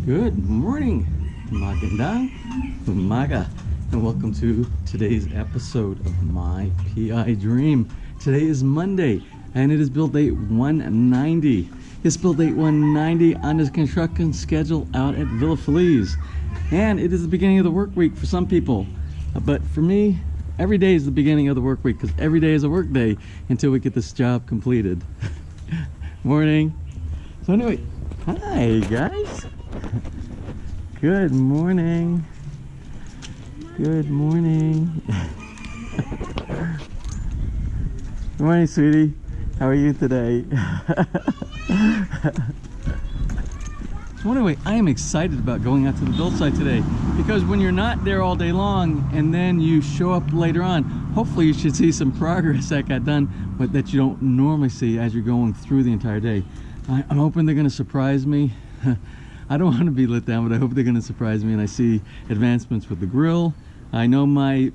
Good morning, magandang umaga, and welcome to today's episode of My PI Dream. Today is Monday, and it is build date 190. It's build date 190 on this construction schedule out at Villa FELIZ, and it is the beginning of the work week for some people, but for me, every day is the beginning of the work week because every day is a work day until we get this job completed. Morning. So anyway, hi guys. Good morning. Good morning. Good morning, sweetie. How are you today? So anyway, I am excited about going out to the build site today because when you're not there all day long and then you show up later on, hopefully you should see some progress that got done, but that you don't normally see as you're going through the entire day. I'm hoping they're going to surprise me. I don't want to be let down, but I hope they're going to surprise me and I see advancements with the grill. I know my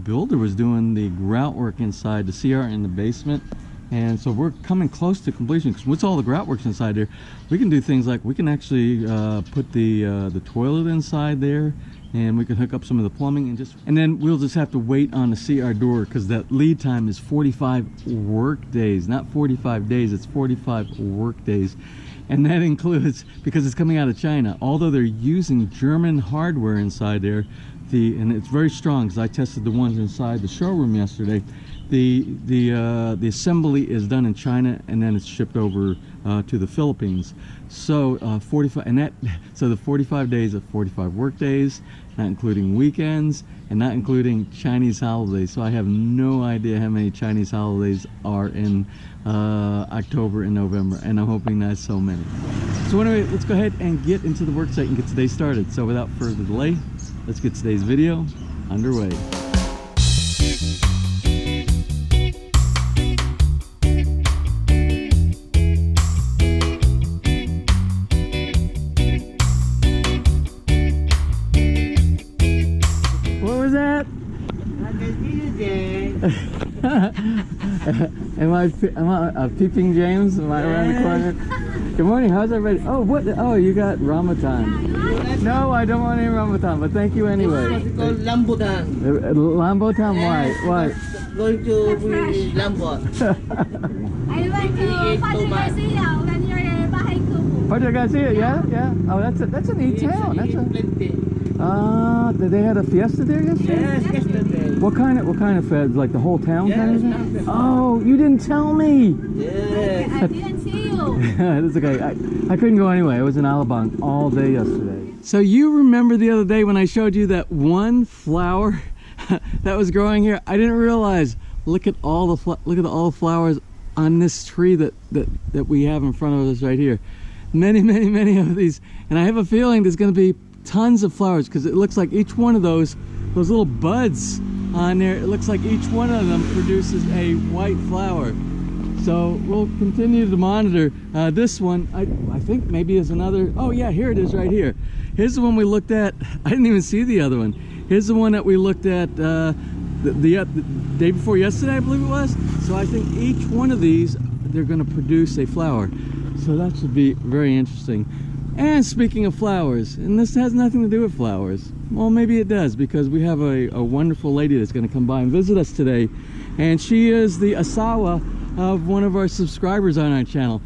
builder was doing the grout work inside the CR in the basement, and so we're coming close to completion because once all the grout work's inside there, we can do things like we can actually put the toilet inside there, and we can hook up some of the plumbing, and then we'll just have to wait on the CR door because that lead time is 45 work days, not 45 days, it's 45 work days. And that includes, because it's coming out of China, although they're using German hardware inside there, and it's very strong because I tested the ones inside the showroom yesterday. The assembly is done in China and then it's shipped over to the Philippines. So 45, and so the 45 days of 45 work days, not including weekends and not including Chinese holidays. So I have no idea how many Chinese holidays are in October and November, and I'm hoping not so many. So anyway, let's go ahead and get into the work site and get today started. So without further delay, let's get today's video underway. Am I peeping James? Am I around the corner? Good morning, how's everybody? Oh, what? Oh, you got Ramadan. No, I don't want any Ramadan, but thank you anyway. It's called Lambutan. Lambutan? Why? Going to be Lambot. I went to Padre Garcia when you're behind Kumu. Padre Garcia, yeah. Oh, that's a neat town. That's a. They had a fiesta there yesterday? Yes, yesterday. What kind of fed? Like the whole town kind of thing? Yes. Oh, you didn't tell me. Yes. I didn't see you. That's okay. I couldn't go anyway. I was in Alabang all day yesterday. So you remember the other day when I showed you that one flower that was growing here? I didn't realize. Look at all the flowers on this tree that we have in front of us right here. Many of these, and I have a feeling there's going to be tons of flowers because it looks like each one of those little buds on there, it looks like each one of them produces a white flower. So we'll continue to monitor this one. I think maybe there's another. Oh yeah, here it is right here. Here's the one we looked at. I didn't even see the other one. Here's the one that we looked at the day before yesterday, I believe it was. So I think each one of these, they're going to produce a flower. So that should be very interesting. And speaking of flowers, and this has nothing to do with flowers, well, maybe it does, because we have a wonderful lady that's going to come by and visit us today, and she is the asawa of one of our subscribers on our channel.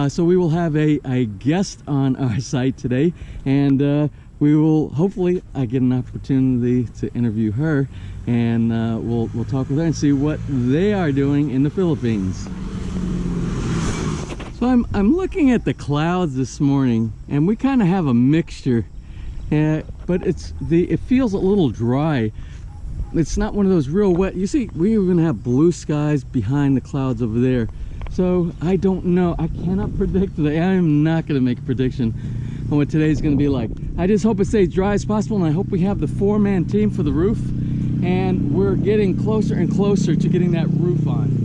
So we will have a guest on our site today, and we will hopefully get an opportunity to interview her, and we'll talk with her and see what they are doing in the Philippines. So I'm looking at the clouds this morning, and we kind of have a mixture, but it feels a little dry. It's not one of those real wet. You see, we even have blue skies behind the clouds over there. So I don't know. I cannot predict today. I am not going to make a prediction on what today's going to be like. I just hope it stays dry as possible, and I hope we have the 4-man team for the roof, and we're getting closer and closer to getting that roof on.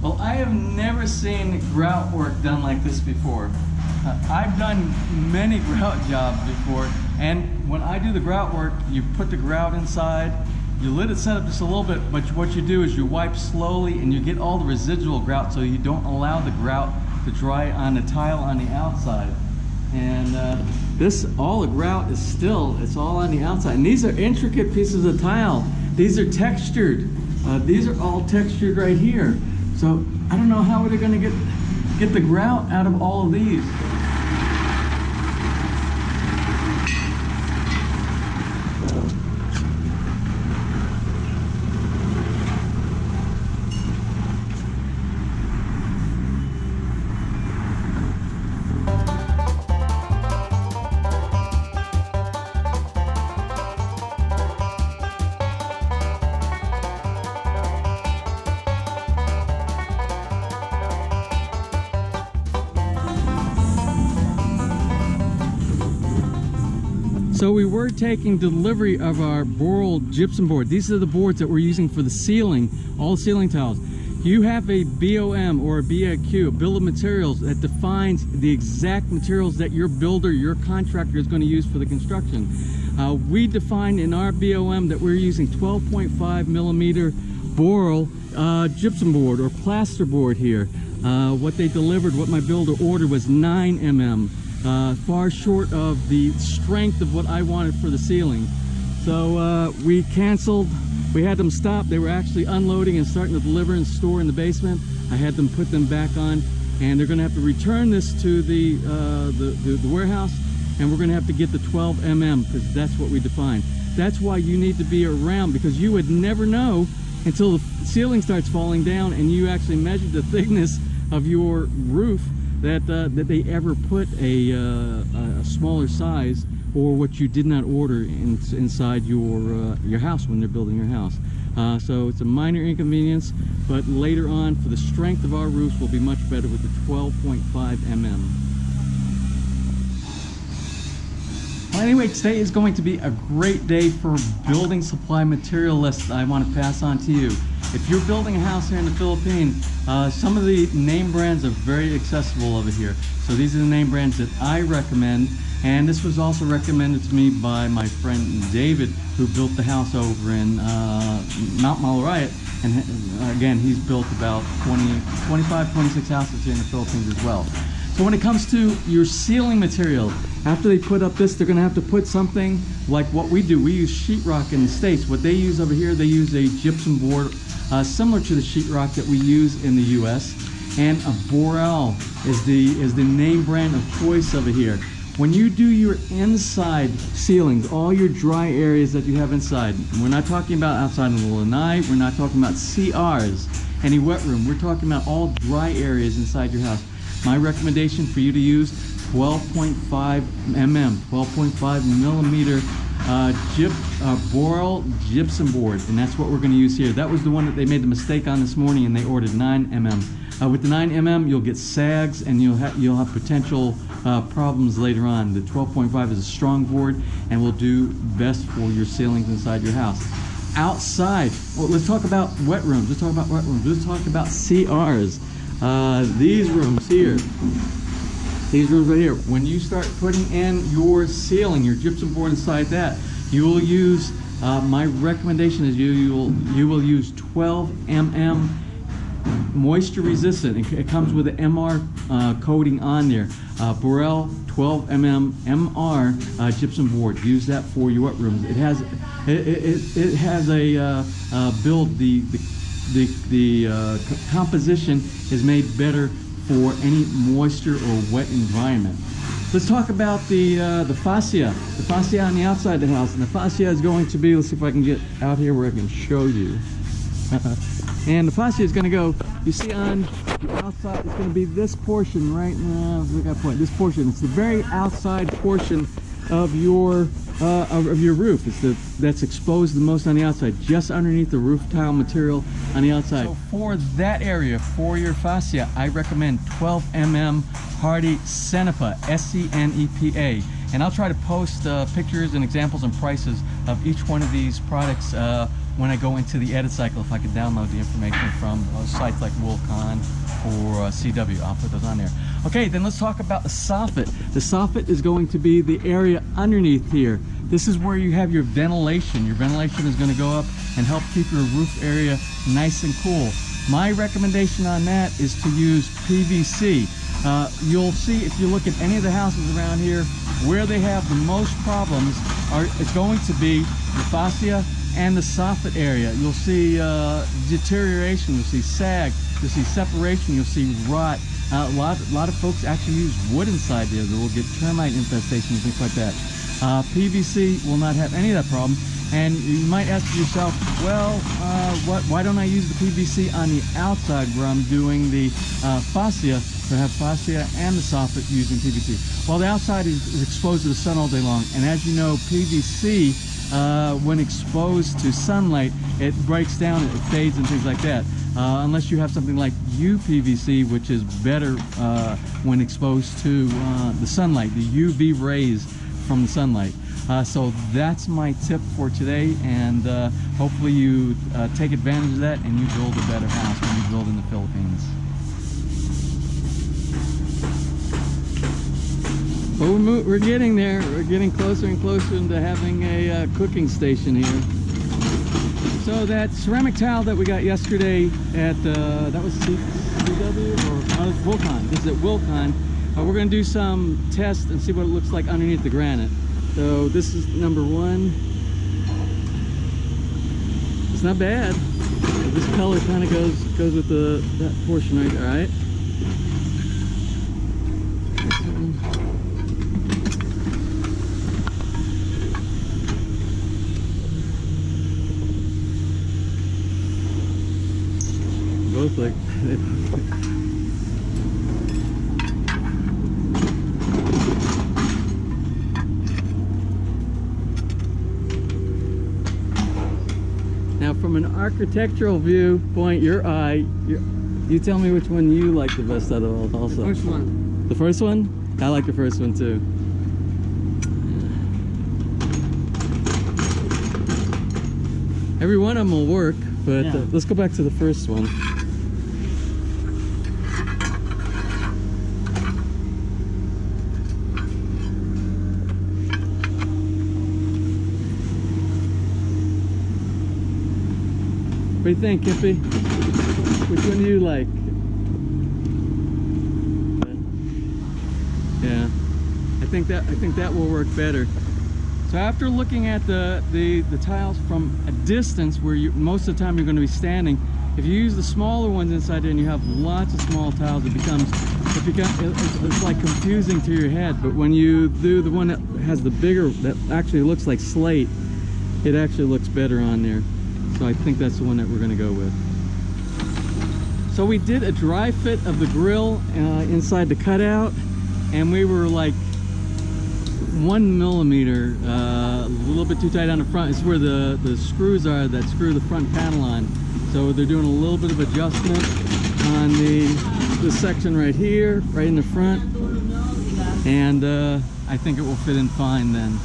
Well, I have never seen grout work done like this before. I've done many grout jobs before, and when I do the grout work, you put the grout inside, you let it set up just a little bit, but what you do is you wipe slowly and you get all the residual grout so you don't allow the grout to dry on the tile on the outside. And all the grout is still, it's all on the outside. And these are intricate pieces of tile. These are textured. These are all textured right here. So I don't know how they're gonna get the grout out of all of these. So we were taking delivery of our Boral gypsum board. These are the boards that we're using for the ceiling, all the ceiling tiles. You have a BOM or a BIQ, a bill of materials, that defines the exact materials that your builder, your contractor is going to use for the construction. We defined in our BOM that we're using 12.5 millimeter Boral gypsum board or plaster board here. What they delivered, what my builder ordered, was 9 mm. Far short of the strength of what I wanted for the ceiling. So we canceled, we had them stop. They were actually unloading and starting to deliver and store in the basement. I had them put them back on, and they're gonna have to return this to the warehouse, and we're gonna have to get the 12 mm because that's what we defined. That's why you need to be around, because you would never know until the ceiling starts falling down and you actually measure the thickness of your roof that they ever put a smaller size or what you did not order inside your house when they're building your house. So it's a minor inconvenience, but later on, for the strength of our roofs, will be much better with the 12.5 mm. Well, anyway, today is going to be a great day for building supply material lists I want to pass on to you. If you're building a house here in the Philippines, some of the name brands are very accessible over here. So these are the name brands that I recommend, and this was also recommended to me by my friend David, who built the house over in Mount Malariat. And again, he's built about 25, 26 houses here in the Philippines as well. So when it comes to your ceiling material, after they put up this, they're going to have to put something like what we do. We use sheetrock in the States. What they use over here, they use a gypsum board similar to the sheetrock that we use in the U.S. And a Boral is the name brand of choice over here. When you do your inside ceilings, all your dry areas that you have inside, we're not talking about outside in the middle of the night, we're not talking about CRs, any wet room, we're talking about all dry areas inside your house. My recommendation for you to use 12.5 mm, 12.5 millimeter Boral gypsum board, and that's what we're going to use here. That was the one that they made the mistake on this morning, and they ordered 9 mm. With the 9 mm, you'll get sags and you'll have potential problems later on. The 12.5 is a strong board and will do best for your ceilings inside your house. Outside, well, let's talk about wet rooms. Let's talk about wet rooms. Let's talk about CRs. These rooms here. These rooms right here. When you start putting in your ceiling, your gypsum board inside that, you will use. My recommendation is you will use 12 mm. moisture resistant. It comes with an MR coating on there. Boral 12 mm MR gypsum board. Use that for your wet rooms. It has a build. The composition is made better for any moisture or wet environment. Let's talk about the fascia. The fascia on the outside of the house. And the fascia is going to be, let's see if I can get out here where I can show you. And the fascia is going to go, you see on the outside, it's going to be this portion right now. This portion, it's the very outside portion of your roof. That's exposed the most on the outside, just underneath the roof tile material on the outside. So for that area, for your fascia, I recommend 12 mm Hardy Cenepa, SCNEPA. And I'll try to post pictures and examples and prices of each one of these products when I go into the edit cycle, if I can download the information from sites like Woolcon or CW, I'll put those on there. Okay, then let's talk about the soffit. The soffit is going to be the area underneath here. This is where you have your ventilation. Your ventilation is going to go up and help keep your roof area nice and cool. My recommendation on that is to use PVC. You'll see if you look at any of the houses around here, where they have the most problems is going to be the fascia and the soffit area. You'll see deterioration, you'll see sag, you'll see separation, you'll see rot. A lot of folks actually use wood inside there that will get termite infestation and things like that. PVC will not have any of that problem. And you might ask yourself, well, why don't I use the PVC on the outside where I'm doing the fascia, to have fascia and the soffit using PVC? Well, the outside is exposed to the sun all day long, and as you know, PVC, when exposed to sunlight, it breaks down, it fades and things like that. Unless you have something like UPVC, which is better when exposed to the sunlight, the UV rays from the sunlight. So that's my tip for today, and hopefully you take advantage of that and you build a better house when you build in the Philippines. But we're getting there. We're getting closer and closer into having a cooking station here. So that ceramic tile that we got yesterday at, that was CW or Woolcon. This is at Woolcon. We're going to do some tests and see what it looks like underneath the granite. So this is number one. It's not bad. This color kind of goes with that portion right there, all right? Both like now, from an architectural viewpoint, your eye, you tell me which one you like the best out of all. Also, The first one. the first one. I like the first one too. Every one of them will work, but Yeah. let's go back to the first one. What do you think, Kippy? Which one do you like? Yeah, I think that will work better. So after looking at the tiles from a distance, where most of the time you're going to be standing, if you use the smaller ones inside there and you have lots of small tiles, it's like confusing to your head. But when you do the one that has the bigger, that actually looks like slate, it actually looks better on there. So I think that's the one that we're going to go with. So we did a dry fit of the grill inside the cutout, and we were like 1 millimeter, a little bit too tight on the front. It's where the screws are that screw the front panel on. So they're doing a little bit of adjustment on the section right here, right in the front, and I think it will fit in fine then.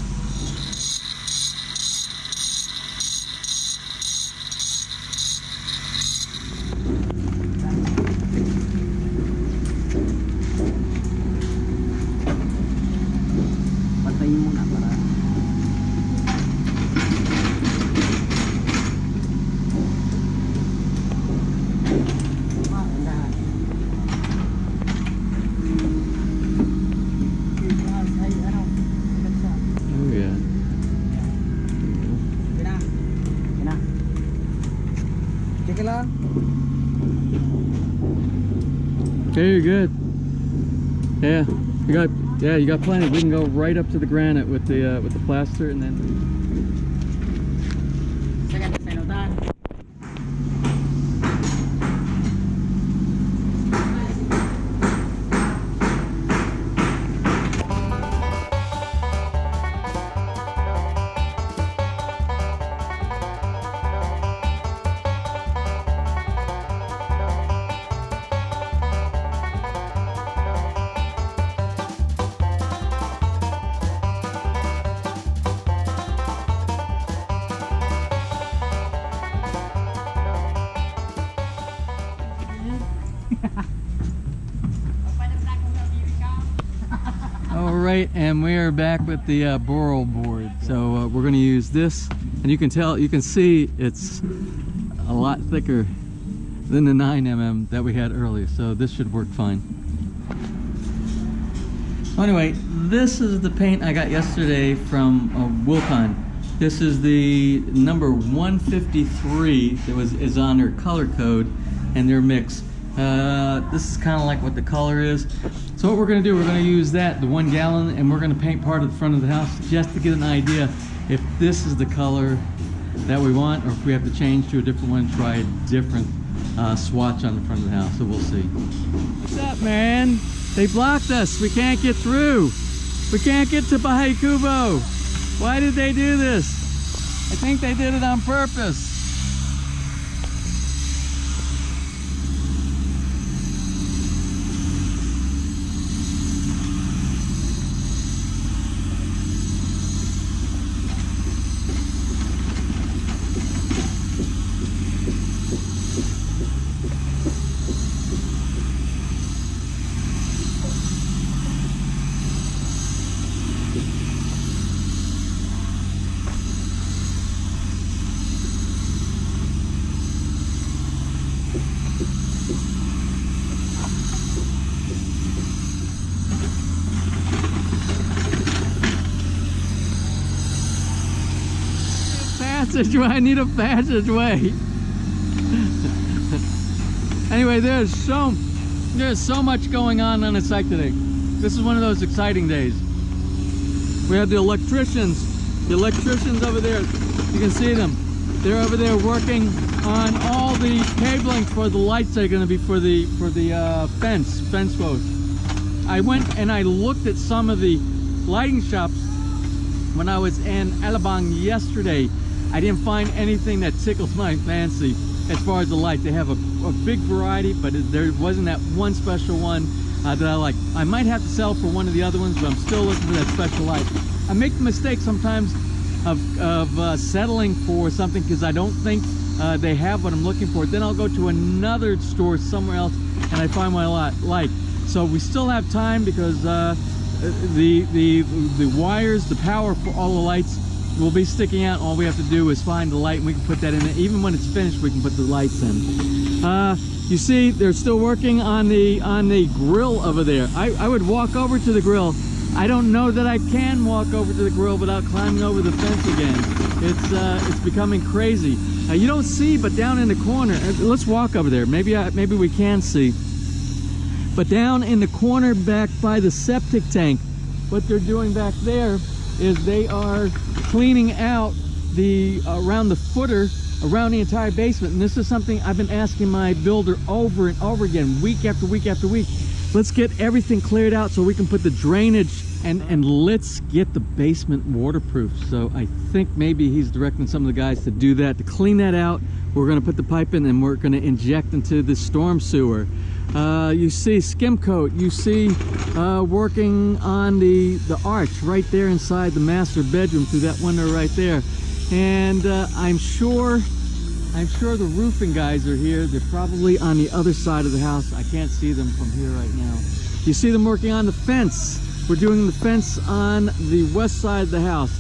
Okay, you're good. Yeah, you got plenty. We can go right up to the granite with the plaster, and then. All right, and we are back with the burrow board. So we're going to use this, and you can see it's a lot thicker than the 9mm that we had earlier. So this should work fine. So anyway, this is the paint I got yesterday from Wilcon. This is the number 153 that is on their color code and their mix. This is kind of like what the color is. So what we're going to do, we're going to use that, the 1 gallon, and we're going to paint part of the front of the house just to get an idea if this is the color that we want, or if we have to change to a different one, try a different swatch on the front of the house. So we'll see. What's up, man? They blocked us. We can't get through. We can't get to Bahay Kubo. Why did they do this? I think they did it on purpose. Passageway. I need a passageway. Anyway, there's so much going on the site today. This is one of those exciting days. We have the electricians over there. You can see them. They're over there working on all the cabling for the lights that are going to be for the fence posts. I went and I looked at some of the lighting shops when I was in Alabang yesterday. I didn't find anything that tickles my fancy as far as the light. They have a big variety, but there wasn't that one special one that I like. I might have to sell for one of the other ones, but I'm still looking for that special light. I make the mistake sometimes of settling for something because I don't think they have what I'm looking for. Then I'll go to another store somewhere else and I find what I like. So we still have time because the wires, the power for all the lights will be sticking out. All we have to do is find the light and we can put that in there. Even when it's finished, we can put the lights in. You see, they're still working on the grill over there. I would walk over to the grill. I don't know that I can walk over to the grill without climbing over the fence again. It's becoming crazy. You don't see, but down in the corner, let's walk over there. Maybe we can see. But down in the corner back by the septic tank, what they're doing back there is they are cleaning out around the footer around the entire basement. And this is something I've been asking my builder over and over again, week after week after week. Let's get everything cleared out so we can put the drainage and let's get the basement waterproof. So I think maybe he's directing some of the guys to do that, to clean that out. We're going to put the pipe in and we're going to inject into the storm sewer. You see skim coat. You see working on the arch right there inside the master bedroom through that window right there. And I'm sure the roofing guys are here. They're probably on the other side of the house. I can't see them from here right now. You see them working on the fence. We're doing the fence on the west side of the house.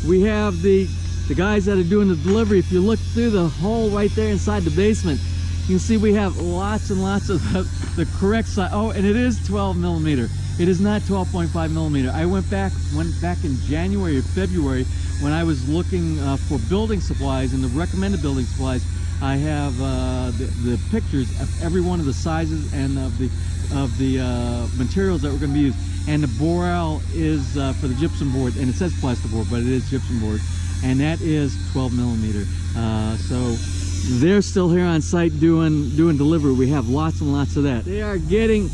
We have the guys that are doing the delivery. If you look through the hole right there inside the basement, you can see we have lots and lots of the correct size. Oh, and it is 12mm. It is not 12.5mm. I went back in January or February when I was looking for building supplies and the recommended building supplies. I have the pictures of every one of the sizes and of the materials that we're going to be used. And the Boral is for the gypsum board, and it says plasterboard, but it is gypsum board, and that is 12mm. So they're still here on site doing delivery. We have lots and lots of that. They are getting,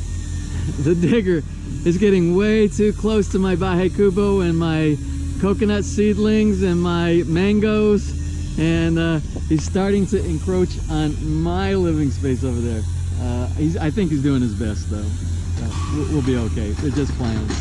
the digger is getting way too close to my Bahay Kubo and my coconut seedlings and my mangoes, and he's starting to encroach on my living space over there. I think he's doing his best though. We'll be okay. They're just plans.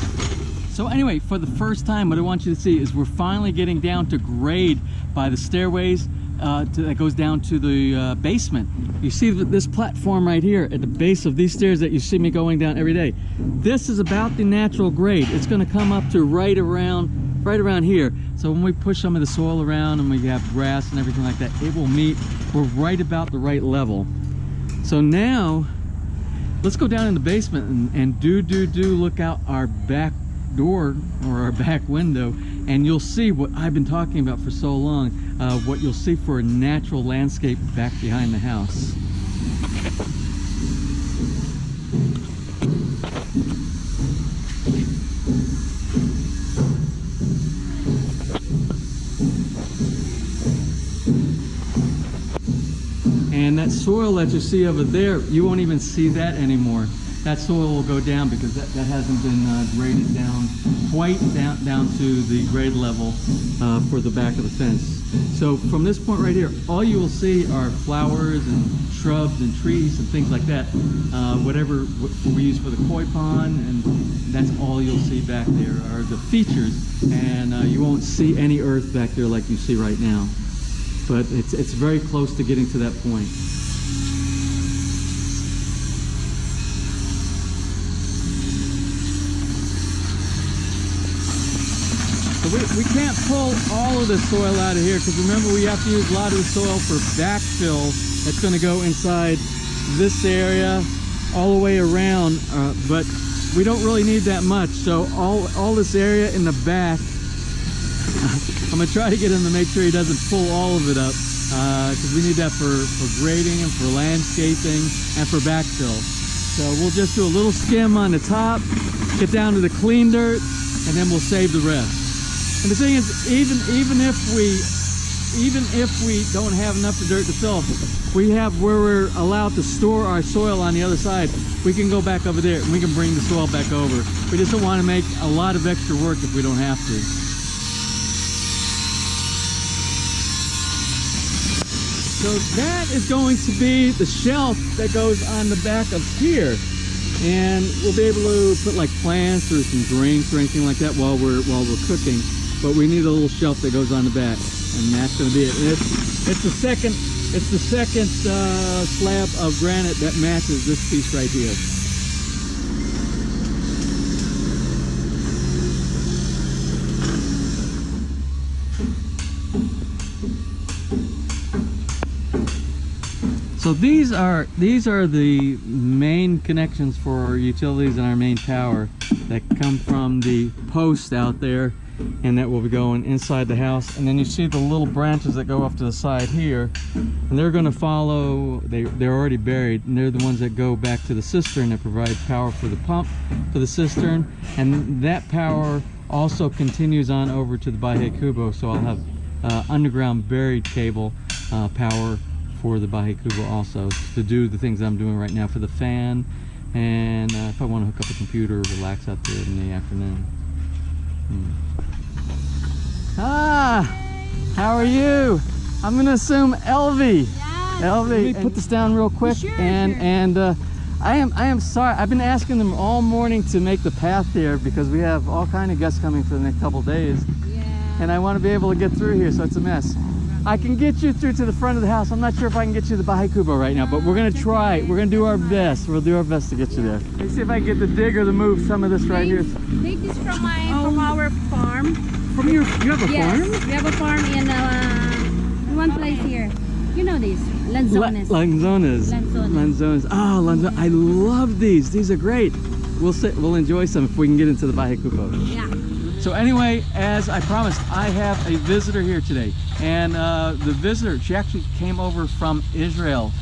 So anyway, for the first time, what I want you to see is we're finally getting down to grade by the stairways. that goes down to the basement. You see this platform right here at the base of these stairs that you see me going down every day. This is about the natural grade. It's going to come up to right around here. So when we push some of the soil around and we have grass and everything like that, it will meet. We're right about the right level. So now let's go down in the basement and do look out our back door or our back window, and you'll see what I've been talking about for so long, what you'll see for a natural landscape back behind the house. And that soil that you see over there, you won't even see that anymore. That soil will go down because that hasn't been graded down quite down to the grade level for the back of the fence. So from this point right here, all you will see are flowers and shrubs and trees and things like that. Whatever we use for the koi pond, and that's all you'll see back there are the features, and you won't see any earth back there like you see right now. But it's very close to getting to that point. So we can't pull all of the soil out of here because remember we have to use a lot of the soil for backfill. That's going to go inside this area all the way around, but we don't really need that much. So all this area in the back, I'm going to try to get him to make sure he doesn't pull all of it up because we need that for grading and for landscaping and for backfill. So we'll just do a little skim on the top, get down to the clean dirt, and then we'll save the rest. And the thing is, even if we don't have enough dirt to fill, we have where we're allowed to store our soil on the other side. We can go back over there and we can bring the soil back over. We just don't want to make a lot of extra work if we don't have to. So that is going to be the shelf that goes on the back of here. And we'll be able to put like plants or some drinks or anything like that while we're cooking. But we need a little shelf that goes on the back, and that's going to be it. And it's the second slab of granite that matches this piece right here. So these are the main connections for our utilities and our main power that come from the post out there, and that will be going inside the house. And then you see the little branches that go off to the side here, and they're going to follow, they're already buried, and they're the ones that go back to the cistern that provide power for the pump for the cistern, and that power also continues on over to the Bahay Kubo. So I'll have underground buried cable power for the Bahay Kubo also to do the things I'm doing right now for the fan, and if I want to hook up a computer or relax out there in the afternoon. Ah, how are you? I'm gonna assume Elvie. Yeah. Elvie, let me put this down real quick. Sure, and I am sorry. I've been asking them all morning to make the path here because we have all kind of guests coming for the next couple of days. Yeah. And I want to be able to get through here, so it's a mess. I can get you through to the front of the house. I'm not sure if I can get you to the Bahay Kubo right now, but we're gonna try. We're gonna do our best. We'll do our best to get you there. Let's see if I can get the digger to move some of this right here. Take this from our farm. From you have a farm? We have a farm in one place here. You know this, Lanzones. Lanzones. Oh, Lanzones. I love these. These are great. We'll enjoy some if we can get into the Bahay Kubo. Yeah. So anyway, as I promised, I have a visitor here today, and the visitor, she actually came over from Israel.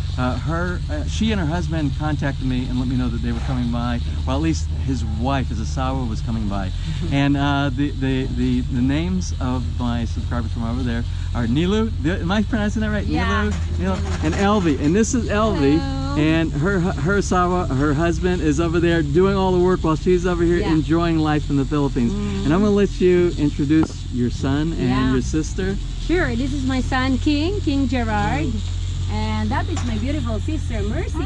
She and her husband contacted me and let me know that they were coming by. Well, at least his wife, his Asawa, was coming by. And the names of my subscribers from over there are Nilu. Am I pronouncing that right? Yeah. Nilu, and Elvie. And this is Elvie. Hello. And her Asawa, her husband, is over there doing all the work while she's over here enjoying life in the Philippines. And I'm going to let you introduce your son and your sister. Sure, this is my son, King Gerard. And that is my beautiful sister, Mercy.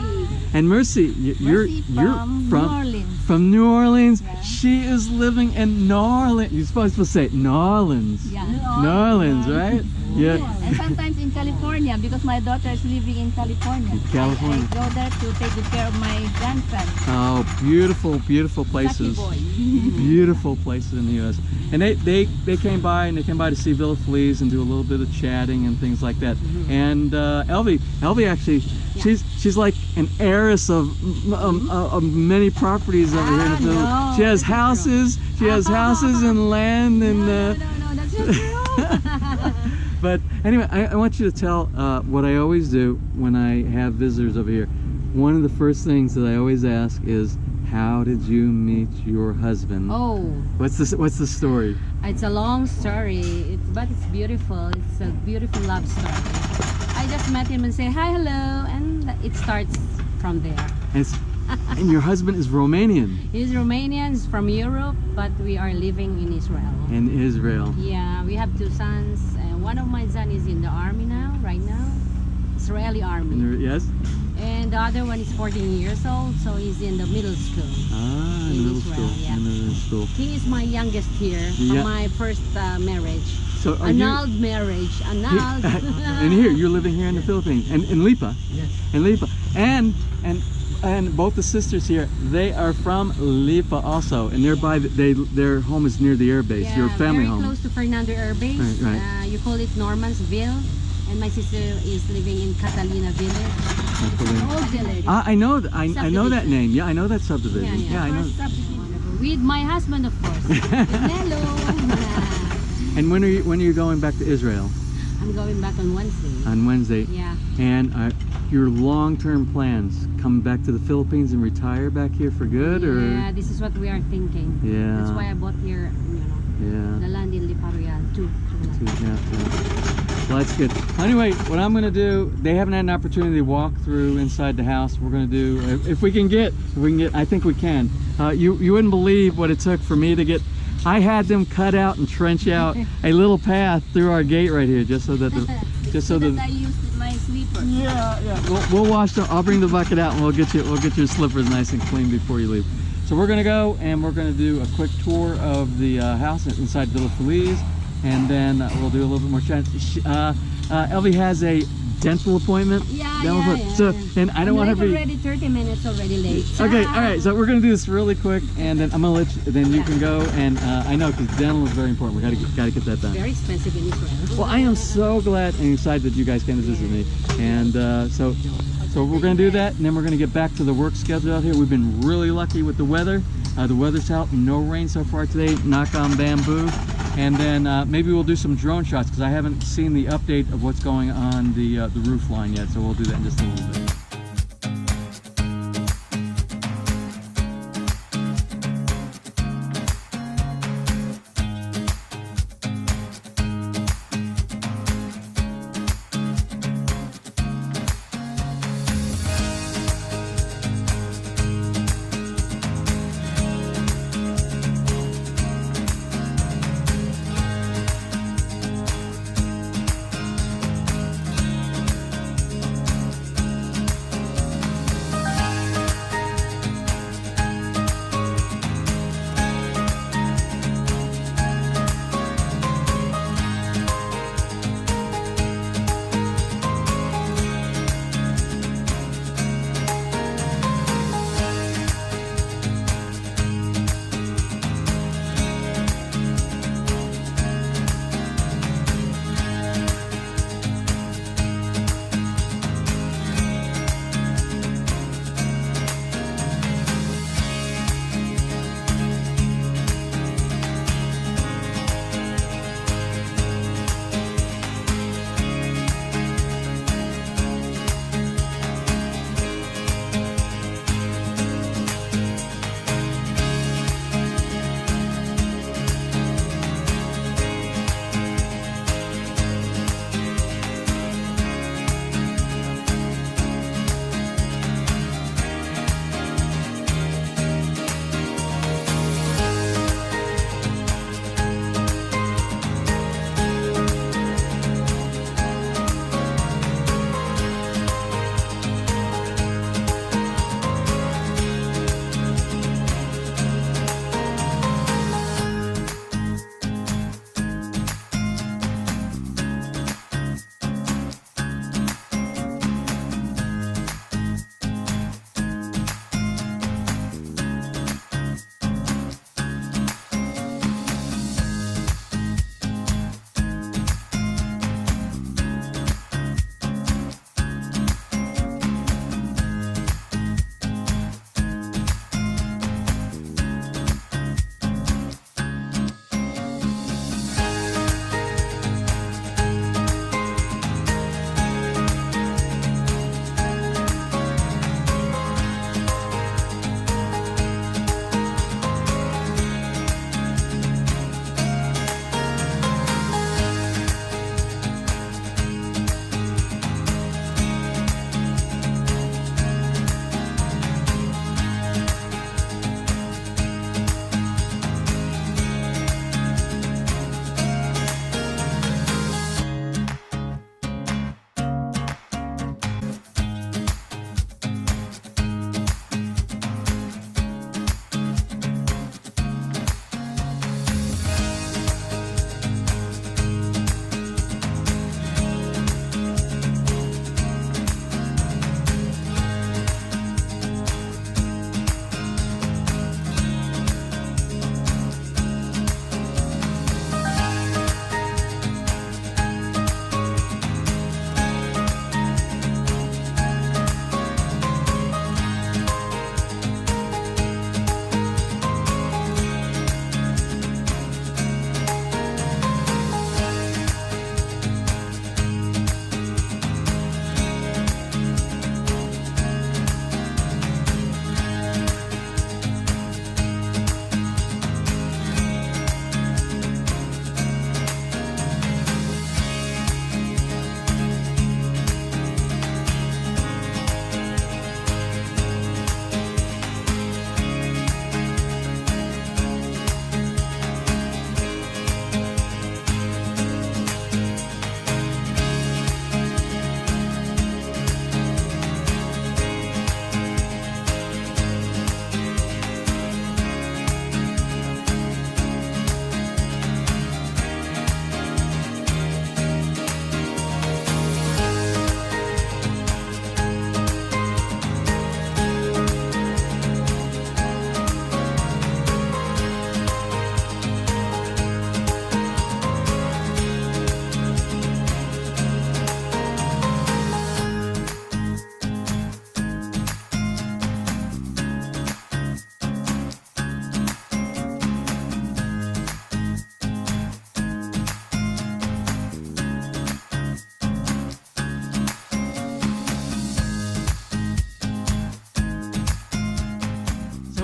And Mercy, you're from New Orleans. From New Orleans. Yeah. She is living in New Orleans. You're supposed to say New Orleans. Yeah. New Orleans, right? Yeah. And sometimes in California, because my daughter is living in California. In California. I go there to take good care of my grandson. Oh, beautiful, beautiful places. Lucky boy. Beautiful places in the U.S. And they came by and they came by to see Villa FELIZ and do a little bit of chatting and things like that. And Elvie actually, she's like an heiress of many properties over here in the Philippines. no, She has that's not houses. She has houses and land and. No, that's not true. But anyway, I want you to tell what I always do when I have visitors over here. One of the first things that I always ask is, how did you meet your husband? Oh, What's the story? it's a long story, but it's beautiful. It's a beautiful love story. I just met him and say hi, hello, and it starts from there. And your husband is Romanian. He's Romanian, he's from Europe, but we are living in Israel. In Israel. Yeah, we have 2 sons, and one of my sons is in the army now, right now, Israeli army. Yes? And the other one is 14 years old, so he's in the middle school. Ah, In middle Israel, school. yeah. In middle school. He is my youngest here Yeah. from my first marriage. So are you? Annulled marriage, annulled. And here, you're living here in the Philippines, and in Lipa. Yes. In Lipa, and both the sisters here, they are from Lipa also, and they're by their home is near the air base. Yeah, Your family very home. close to Fernando Air Base. Right. You call it Normansville, and my sister is living in Catalina Village. It's an old village. I know I know that Subdivision. name. Yeah, I know that subdivision. Yeah, I know. With my husband, of course. With Nello. And when are you going back to Israel? I'm going back on Wednesday. On Wednesday. Yeah. And your long-term plans, come back to the Philippines and retire back here for good, or? Yeah, this is what we are thinking. Yeah. That's why I bought here, the land in Lipa Royal too. Yeah. Well, that's good. Anyway, what I'm going to do, they haven't had an opportunity to walk through inside the house. We're going to do, if we can get, I think we can. You wouldn't believe what it took for me to get, I had them cut out and trench out a little path through our gate right here, just so that I used my sleeper. Yeah. We'll wash them. I'll bring the bucket out and we'll get your slippers nice and clean before you leave. So we're gonna go and we're gonna do a quick tour of the house inside Villa FELIZ, and then we'll do a little bit more chat. Elvie has a dental appointment. Yeah. So, and I don't want her to be. already 30 minutes already late. Okay, all right. So we're gonna do this really quick, and then I'm gonna let you. Then you can go. And I know because dental is very important. We gotta get that done. Very expensive in Israel. Well, I am so glad and excited that you guys came to visit me, and so we're going to do that, and then we're going to get back to the work schedule out here. We've been really lucky with the weather. The weather's out, no rain so far today, knock on bamboo, and then maybe we'll do some drone shots because I haven't seen the update of what's going on the roof line yet, so we'll do that in just a little bit.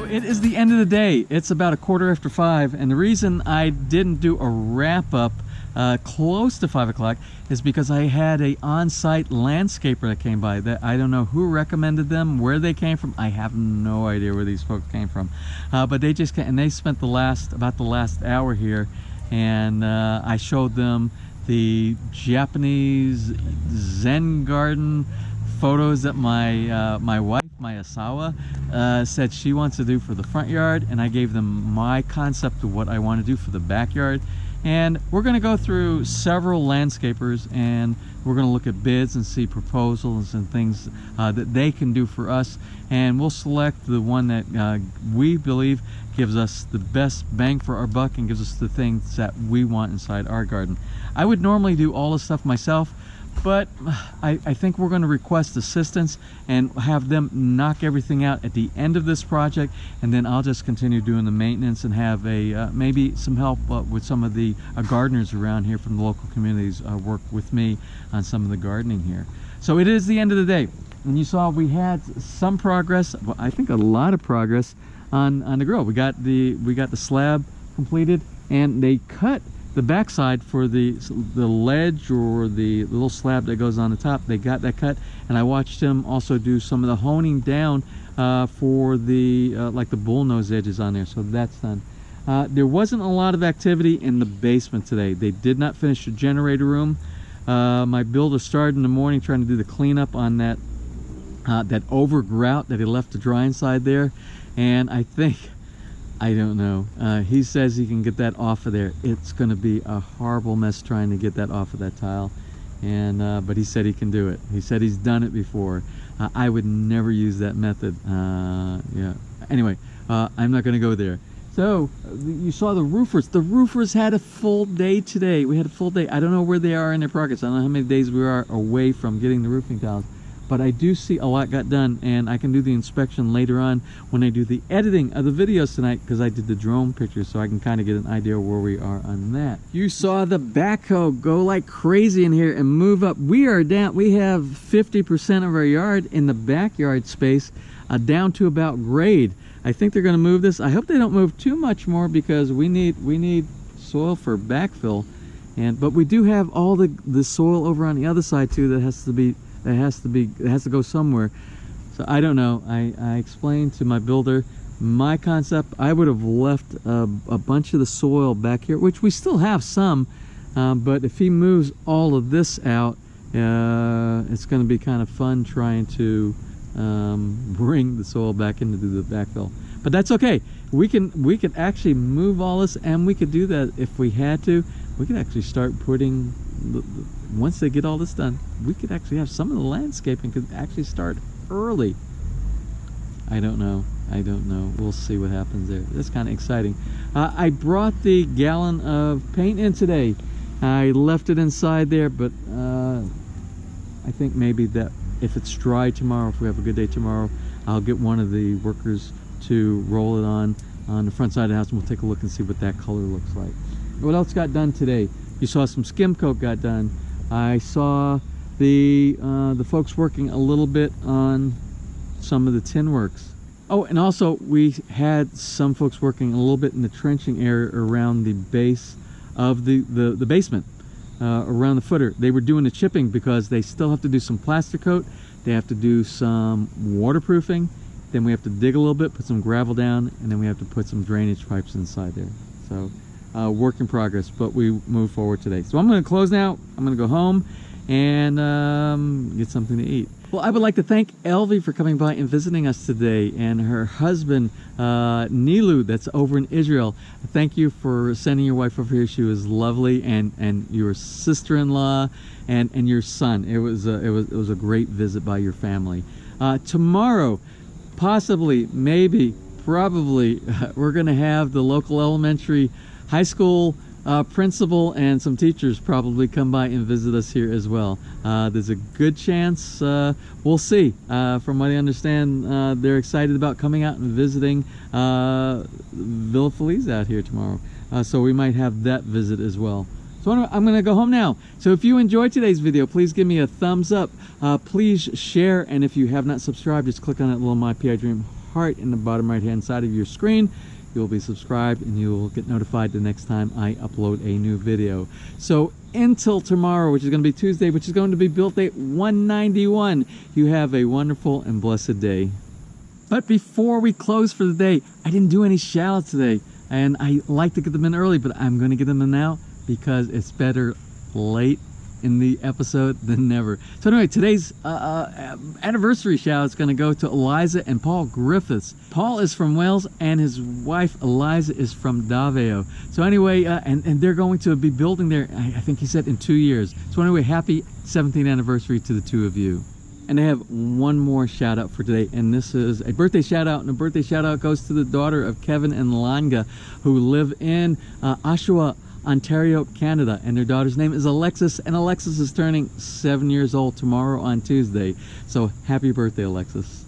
it is the end of the day. It's about 5:15, and the reason I didn't do a wrap-up close to 5 o'clock is because I had a on-site landscaper that came by. That I don't know who recommended them, where they came from. I have no idea where these folks came from, but they just came, and they spent about the last hour here, and I showed them the Japanese Zen garden photos that my wife, my Asawa, said she wants to do for the front yard, and I gave them my concept of what I want to do for the backyard. And we're going to go through several landscapers, and we're going to look at bids and see proposals and things that they can do for us, and we'll select the one that we believe gives us the best bang for our buck and gives us the things that we want inside our garden. I would normally do all this stuff myself, but I think we're going to request assistance and have them knock everything out at the end of this project, and then I'll just continue doing the maintenance and have maybe some help with some of the gardeners around here from the local communities work with me on some of the gardening here. So it is the end of the day, and you saw we had some progress. Well, I think a lot of progress on the grill. We got the slab completed, and they cut the backside for the ledge or the little slab that goes on the top. They got that cut, and I watched him also do some of the honing down for the like the bullnose edges on there, so that's done. There wasn't a lot of activity in the basement today. They did not finish the generator room. My builder started in the morning trying to do the cleanup on that over grout that he left to dry inside there, and I don't know. He says he can get that off of there. It's going to be a horrible mess trying to get that off of that tile, and but he said he can do it. He said he's done it before. I would never use that method. Yeah. Anyway, I'm not going to go there. So you saw the roofers. The roofers had a full day today. We had a full day. I don't know where they are in their progress. I don't know how many days we are away from getting the roofing tiles. But I do see a lot got done, and I can do the inspection later on when I do the editing of the videos tonight, because I did the drone pictures, so I can kind of get an idea where we are on that. You saw the backhoe go like crazy in here and move up. We are down. We have 50% of our yard in the backyard space down to about grade. I think they're going to move this. I hope they don't move too much more, because we need soil for backfill, but we do have all the soil over on the other side too that has to go somewhere. So I don't know. I explained to my builder my concept. I would have left a bunch of the soil back here, which we still have some, but if he moves all of this out, it's going to be kind of fun trying to bring the soil back in to do the backfill. But that's okay. We could actually move all this, and we could do that if we had to. We could actually start putting once they get all this done, we could actually have some of the landscaping could actually start early. I don't know. We'll see what happens there. That's kind of exciting. I brought the gallon of paint in today. I left it inside there, but I think maybe that if it's dry tomorrow, if we have a good day tomorrow, I'll get one of the workers to roll it on the front side of the house, and we'll take a look and see what that color looks like. What else got done today? You saw some skim coat got done. I saw the folks working a little bit on some of the tin works. Oh, and also we had some folks working a little bit in the trenching area around the base of the basement, around the footer. They were doing the chipping because they still have to do some plaster coat. They have to do some waterproofing. Then we have to dig a little bit, put some gravel down, and then we have to put some drainage pipes inside there. So work in progress, but we move forward today. So I'm going to close now. I'm going to go home and get something to eat. Well, I would like to thank Elvie for coming by and visiting us today, and her husband Nilu, that's over in Israel. Thank you for sending your wife over here. She was lovely, and your sister-in-law and your son. It was a great visit by your family. Tomorrow, possibly, maybe, probably, we're going to have the local elementary high school principal and some teachers probably come by and visit us here as well. There's a good chance, we'll see. From what I understand, they're excited about coming out and visiting Villa FELIZ out here tomorrow. So we might have that visit as well. So I'm going to go home now. So if you enjoyed today's video, please give me a thumbs up. Please share, and if you have not subscribed, just click on that little My PI Dream heart in the bottom right hand side of your screen. You'll be subscribed and you will get notified the next time I upload a new video. So until tomorrow, which is going to be Tuesday, which is going to be build date 191, you have a wonderful and blessed day. But before we close for the day, I didn't do any shout-outs today, and I like to get them in early, but I'm going to get them in now because it's better late in the episode than never. So anyway, today's anniversary shout is going to go to Eliza and Paul Griffiths. Paul is from Wales and his wife Eliza is from Davao. So anyway, and they're going to be building there, I think he said, in 2 years. So anyway, happy 17th anniversary to the two of you. And I have one more shout out for today, and this is a birthday shout out, and the birthday shout out goes to the daughter of Kevin and Langa, who live in Oshawa, Ontario, Canada, and their daughter's name is Alexis, and Alexis is turning 7 years old tomorrow on Tuesday. So happy birthday, Alexis.